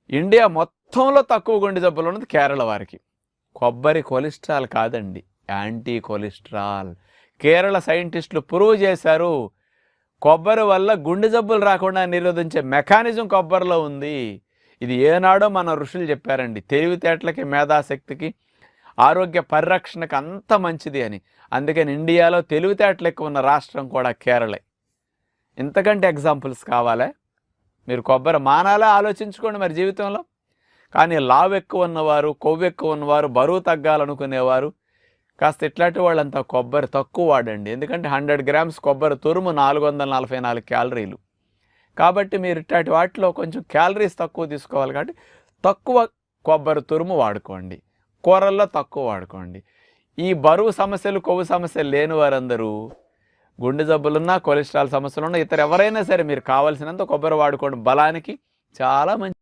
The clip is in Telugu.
ఇండియా మొత్తంలో తక్కువ గుండె జబ్బులు ఉన్నది కేరళ వారికి. కొబ్బరి కొలెస్ట్రాల్ కాదండి, యాంటీ కొలెస్ట్రాల్. కేరళ సైంటిస్టులు ప్రూవ్ చేశారు, కొబ్బరి వల్ల గుండె జబ్బులు రాకుండా నిరోధించే మెకానిజం కొబ్బరిలో ఉంది. ఇది ఏనాడో మన ఋషులు చెప్పారండి. తెలివితేటలకి, మేధాశక్తికి, ఆరోగ్య పరిరక్షణకు అంత మంచిది అని. అందుకని ఇండియాలో తెలివితేటలు ఎక్కువ ఉన్న రాష్ట్రం కూడా కేరళే. ఇంతకంటే ఎగ్జాంపుల్స్ కావాలా? మీరు కొబ్బరి మానాలా ఆలోచించుకోండి మరి జీవితంలో. కానీ లావు ఎక్కువ ఉన్నవారు, కొవ్వు ఎక్కువ ఉన్నవారు, బరువు తగ్గాలనుకునేవారు కాస్త ఇట్లాంటి వాళ్ళంతా కొబ్బరి తక్కువ వాడండి. ఎందుకంటే 100 గ్రామ్స్ కొబ్బరి తురుము 444 క్యాలరీలు. కాబట్టి మీరు ఇట్లాంటి వాటిలో కొంచెం క్యాలరీస్ తక్కువ తీసుకోవాలి. కాబట్టి తక్కువ కొబ్బరి తురుము వాడుకోండి, కూరల్లో తక్కువ వాడుకోండి. ఈ బరువు సమస్యలు, కొవ్వు సమస్యలు లేని వారందరూ, గుండె జబ్బులున్నా, కొలెస్ట్రాల్ సమస్యలున్నా, ఇతర ఎవరైనా సరే మీరు కావాల్సినంత కొబ్బరి వాడుకోండి. బలానికి చాలా మంచి